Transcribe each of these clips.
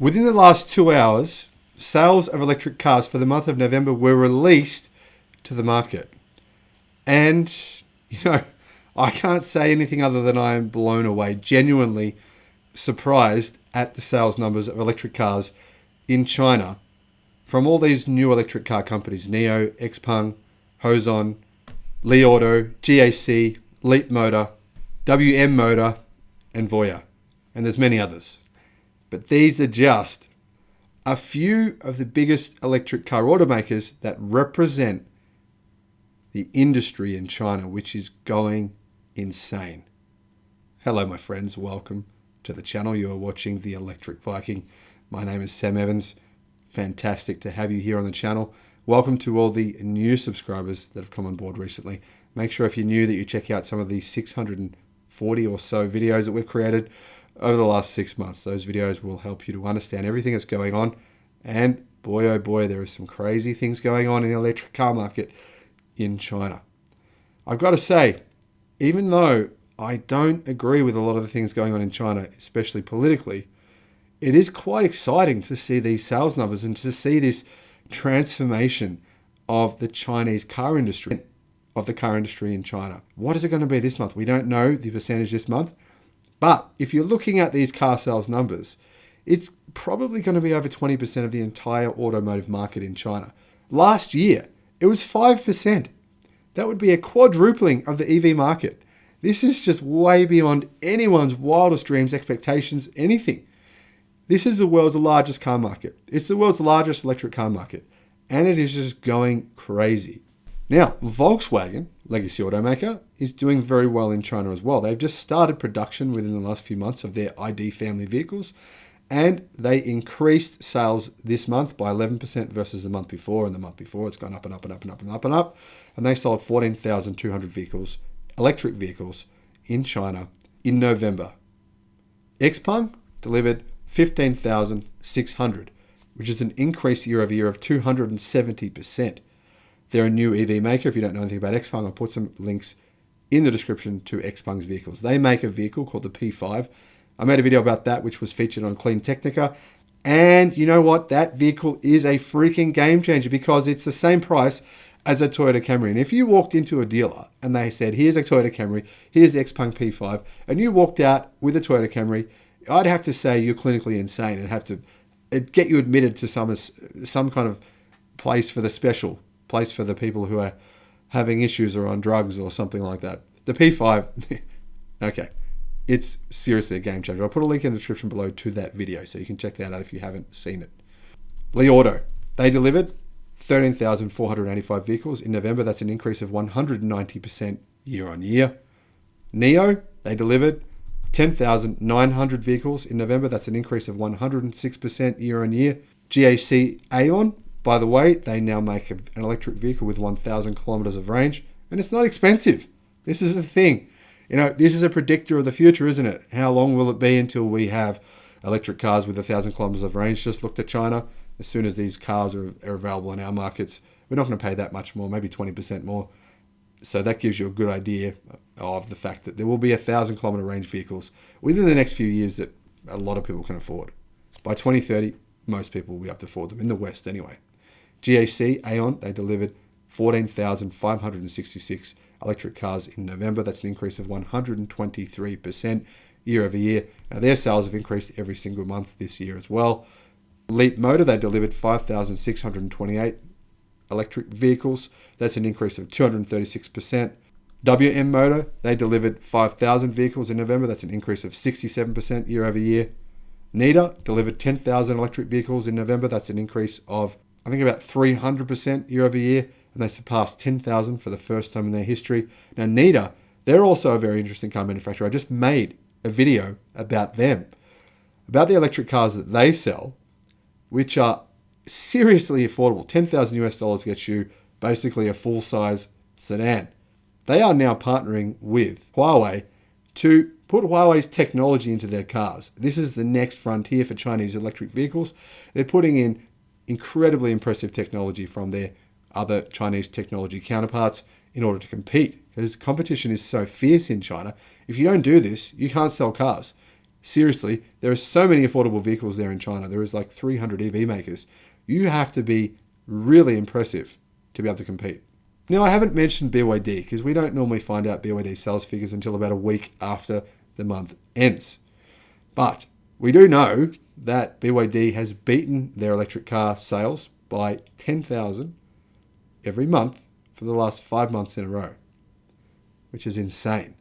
Within the last 2 hours, sales of electric cars for the month of November were released to the market. And, I can't say anything other than I am blown away, genuinely surprised at the sales numbers of electric cars in China from all these new electric car companies: NIO, Xpeng, Horizon, Li Auto, GAC, Leap Motor, WM Motor, and Voya. And there's many others. But these are just a few of the biggest electric car automakers that represent the industry in China, which is going insane. Hello, my friends. Welcome to the channel. You are watching The Electric Viking. My name is Sam Evans. Fantastic to have you here on the channel. Welcome to all the new subscribers that have come on board recently. Make sure if you're new that you check out some of the 640 or so videos that we've created over the last 6 months. Those videos will help you to understand everything that's going on. And boy, oh boy, there are some crazy things going on in the electric car market in China. I've got to say, even though I don't agree with a lot of the things going on in China, especially politically, it is quite exciting to see these sales numbers and to see this transformation of the Chinese car industry, of the car industry in China. What is it going to be this month? We don't know the percentage this month. But if you're looking at these car sales numbers, it's probably going to be over 20% of the entire automotive market in China. Last year, it was 5%. That would be a quadrupling of the EV market. This is just way beyond anyone's wildest dreams, expectations, anything. This is the world's largest car market. It's the world's largest electric car market. And it is just going crazy. Now, Volkswagen, legacy automaker, is doing very well in China as well. They've just started production within the last few months of their ID family vehicles, and they increased sales this month by 11% versus the month before, and the month before it's gone up and up and up and up and up and up, and they sold 14,200 vehicles, electric vehicles, in China in November. Xpeng delivered 15,600, which is an increase year over year of 270%. They're a new EV maker. If you don't know anything about Xpeng, I'll put some links in the description to Xpeng's vehicles. They make a vehicle called the P5. I made a video about that, which was featured on Clean Technica. And you know what? That vehicle is a freaking game changer because it's the same price as a Toyota Camry. And if you walked into a dealer and they said, here's a Toyota Camry, here's the Xpeng P5, and you walked out with a Toyota Camry, I'd have to say you're clinically insane and have to get you admitted to some kind of place for the special. Place for the people who are having issues or on drugs or something like that. The P5, okay, it's seriously a game changer. I'll put a link in the description below to that video so you can check that out if you haven't seen it. Li Auto, they delivered 13,485 vehicles in November. That's an increase of 190% year on year. NIO, they delivered 10,900 vehicles in November. That's an increase of 106% year on year. GAC Aeon, by the way, they now make an electric vehicle with 1,000 kilometers of range, and it's not expensive. This is the thing. This is a predictor of the future, isn't it? How long will it be until we have electric cars with 1,000 kilometers of range? Just look to China. As soon as these cars are available in our markets, we're not going to pay that much more, maybe 20% more. So that gives you a good idea of the fact that there will be 1,000 kilometer range vehicles within the next few years that a lot of people can afford. By 2030, most people will be able to afford them, in the West anyway. GAC Aeon, they delivered 14,566 electric cars in November. That's an increase of 123% year over year. Now, their sales have increased every single month this year as well. Leap Motor, they delivered 5,628 electric vehicles. That's an increase of 236%. WM Motor, they delivered 5,000 vehicles in November. That's an increase of 67% year over year. NIDA delivered 10,000 electric vehicles in November. That's an increase of, I think, about 300% year over year, and they surpassed 10,000 for the first time in their history. Now, NIDA, they're also a very interesting car manufacturer. I just made a video about them, about the electric cars that they sell, which are seriously affordable. 10,000 US dollars gets you basically a full-size sedan. They are now partnering with Huawei to put Huawei's technology into their cars. This is the next frontier for Chinese electric vehicles. They're putting in incredibly impressive technology from their other Chinese technology counterparts in order to compete, because competition is so fierce in China. If you don't do this, you can't sell cars. seriously, there are so many affordable vehicles there in China. There is like 300 EV makers. You have to be really impressive to be able to compete. Now, I haven't mentioned BYD because we don't normally find out BYD sales figures until about a week after the month ends. But we do know that BYD has beaten their electric car sales by 10,000 every month for the last 5 months in a row, which is insane.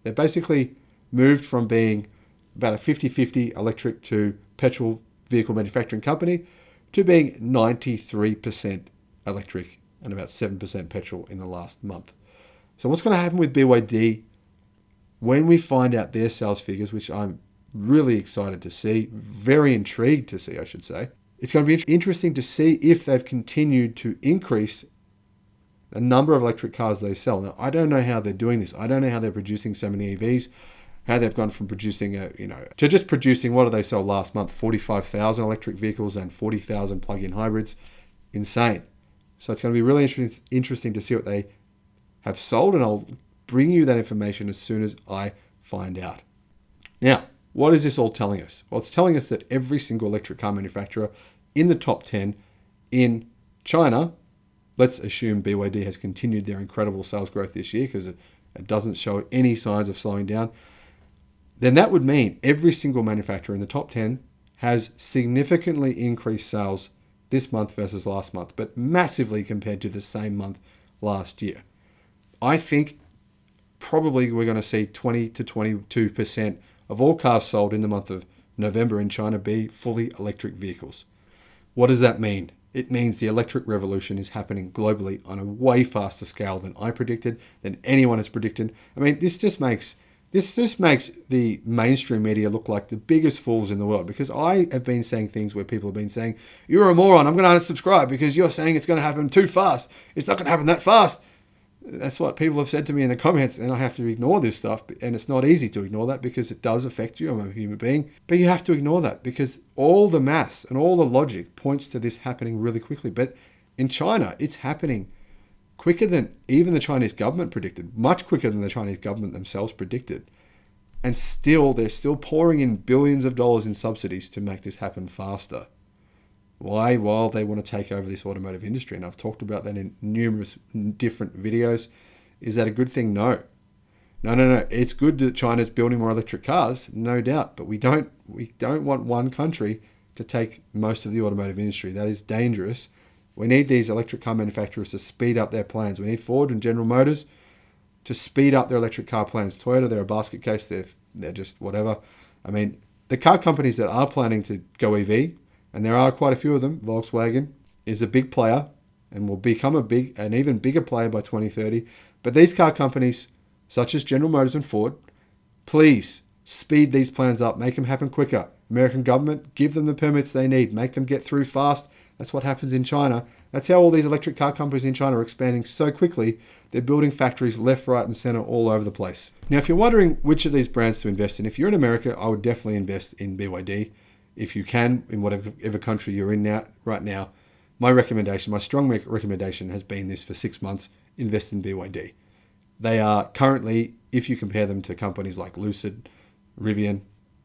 They basically moved from being about a 50-50 electric to petrol vehicle manufacturing company to being 93% electric and about 7% petrol in the last month. So what's going to happen with BYD when we find out their sales figures, which I'm really excited to see, very intrigued to see, I should say. It's going to be interesting to see if they've continued to increase the number of electric cars they sell. Now, I don't know how they're doing this. I don't know how they're producing so many EVs, how they've gone from producing, to just producing, what did they sell last month? 45,000 electric vehicles and 40,000 plug-in hybrids. Insane. So it's going to be really interesting to see what they have sold, and I'll bring you that information as soon as I find out. Now, what is this all telling us? Well, it's telling us that every single electric car manufacturer in the top 10 in China, let's assume BYD has continued their incredible sales growth this year because it doesn't show any signs of slowing down, then that would mean every single manufacturer in the top 10 has significantly increased sales this month versus last month, but massively compared to the same month last year. I think probably we're going to see 20 to 22% of all cars sold in the month of November in China be fully electric vehicles. What does that mean? It means the electric revolution is happening globally on a way faster scale than I predicted, than anyone has predicted. I mean, this just makes the mainstream media look like the biggest fools in the world, because I have been saying things where people have been saying, you're a moron, I'm going to unsubscribe because you're saying it's going to happen too fast. It's not going to happen that fast. That's what people have said to me in the comments, and I have to ignore this stuff. And it's not easy to ignore that because it does affect you. I'm a human being. But you have to ignore that because all the maths and all the logic points to this happening really quickly. But in China, it's happening quicker than even the Chinese government predicted, much quicker than the Chinese government themselves predicted. And still, they're still pouring in billions of dollars in subsidies to make this happen faster. Why? Well, they want to take over this automotive industry. And I've talked about that in numerous different videos. Is that a good thing? No. No. It's good that China's building more electric cars, no doubt. But we don't want one country to take most of the automotive industry. That is dangerous. We need these electric car manufacturers to speed up their plans. We need Ford and General Motors to speed up their electric car plans. Toyota, they're a basket case. They're just whatever. I mean, the car companies that are planning to go EV, and there are quite a few of them, Volkswagen is a big player and will become an even bigger player by 2030. But these car companies, such as General Motors and Ford, please speed these plans up. Make them happen quicker. American government, give them the permits they need. Make them get through fast. That's what happens in China. That's how all these electric car companies in China are expanding so quickly. They're building factories left, right, and center all over the place. Now, if you're wondering which of these brands to invest in, if you're in America, I would definitely invest in BYD. If you can, in whatever country you're in right now, my strong recommendation has been this for 6 months: invest in BYD. They are currently, if you compare them to companies like Lucid, Rivian,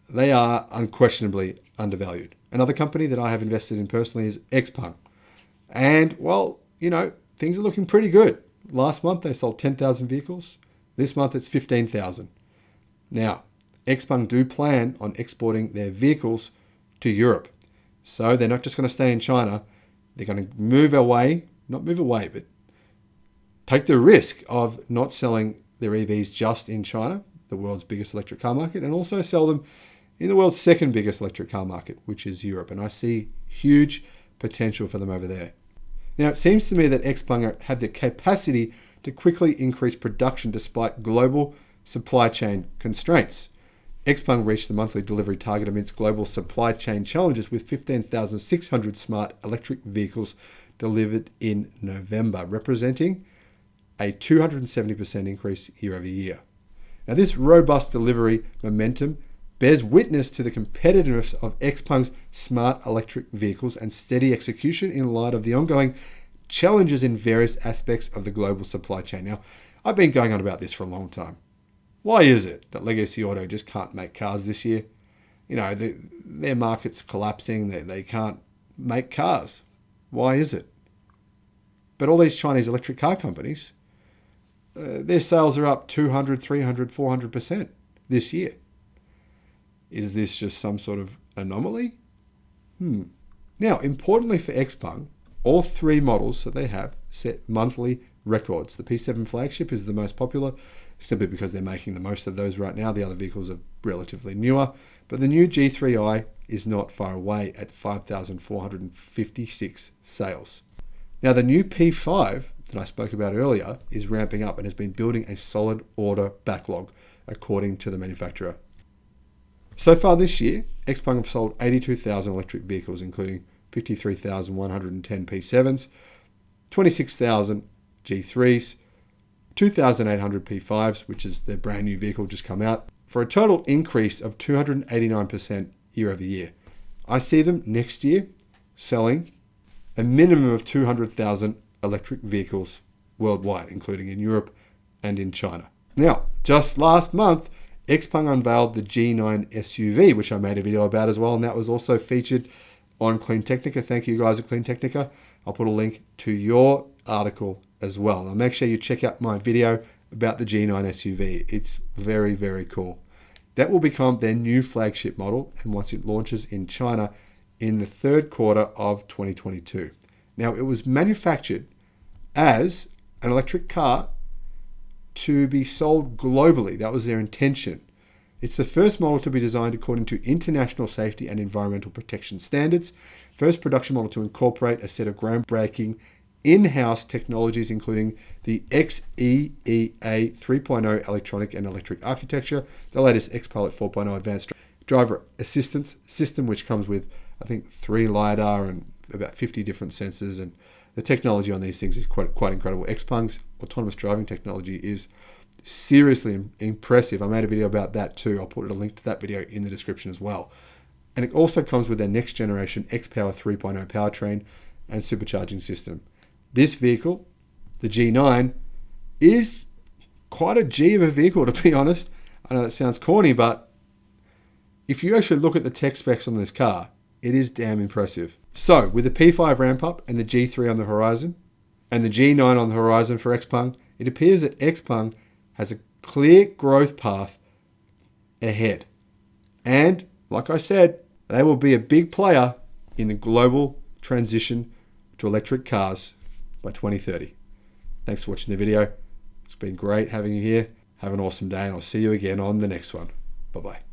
they are unquestionably undervalued. Another company that I have invested in personally is Xpeng. And, well, things are looking pretty good. Last month they sold 10,000 vehicles. This month it's 15,000. Now, Xpeng do plan on exporting their vehicles to Europe. So they're not just going to stay in China. They're going to but take the risk of not selling their EVs just in China, the world's biggest electric car market, and also sell them in the world's second biggest electric car market, which is Europe. And I see huge potential for them over there. Now, it seems to me that Xpeng have the capacity to quickly increase production despite global supply chain constraints. Xpeng reached the monthly delivery target amidst global supply chain challenges with 15,600 smart electric vehicles delivered in November, representing a 270% increase year over year. Now, this robust delivery momentum bears witness to the competitiveness of Xpeng's smart electric vehicles and steady execution in light of the ongoing challenges in various aspects of the global supply chain. Now, I've been going on about this for a long time. Why is it that Legacy Auto just can't make cars this year? their market's collapsing. They can't make cars. Why is it? But all these Chinese electric car companies, their sales are up 200, 300, 400% this year. Is this just some sort of anomaly? Now, importantly for Xpeng, all three models that they have set monthly records. The P7 flagship is the most popular, simply because they're making the most of those right now. The other vehicles are relatively newer. But the new G3i is not far away at 5,456 sales. Now, the new P5 that I spoke about earlier is ramping up and has been building a solid order backlog, according to the manufacturer. So far this year, Xpeng have sold 82,000 electric vehicles, including 53,110 P7s, 26,000 G3s, 2,800 P5s, which is their brand new vehicle just come out, for a total increase of 289% year over year. I see them next year selling a minimum of 200,000 electric vehicles worldwide, including in Europe and in China. Now, just last month, Xpeng unveiled the G9 SUV, which I made a video about as well, and that was also featured on Clean Technica. Thank you guys at Clean Technica. I'll put a link to your article as well. Now make sure you check out my video about the G9 SUV. It's very, very cool. That will become their new flagship model, and once it launches in China in the third quarter of 2022. Now, it was manufactured as an electric car to be sold globally. That was their intention. It's the first model to be designed according to international safety and environmental protection standards. First production model to incorporate a set of groundbreaking in-house technologies, including the XEEA 3.0 electronic and electric architecture, the latest XPilot 4.0 advanced driver assistance system, which comes with, I think, 3 LiDAR and about 50 different sensors, and the technology on these things is quite incredible. Xpeng's autonomous driving technology is seriously impressive. I made a video about that too. I'll put a link to that video in the description as well. And it also comes with their next generation XPower 3.0 powertrain and supercharging system. This vehicle, the G9, is quite a G of a vehicle, to be honest. I know that sounds corny, but if you actually look at the tech specs on this car, it is damn impressive. So, with the P5 ramp up and the G3 on the horizon, and the G9 on the horizon for Xpeng, it appears that Xpeng has a clear growth path ahead. And, like I said, they will be a big player in the global transition to electric cars by 2030. Thanks for watching the video. It's been great having you here. Have an awesome day, and I'll see you again on the next one. Bye-bye.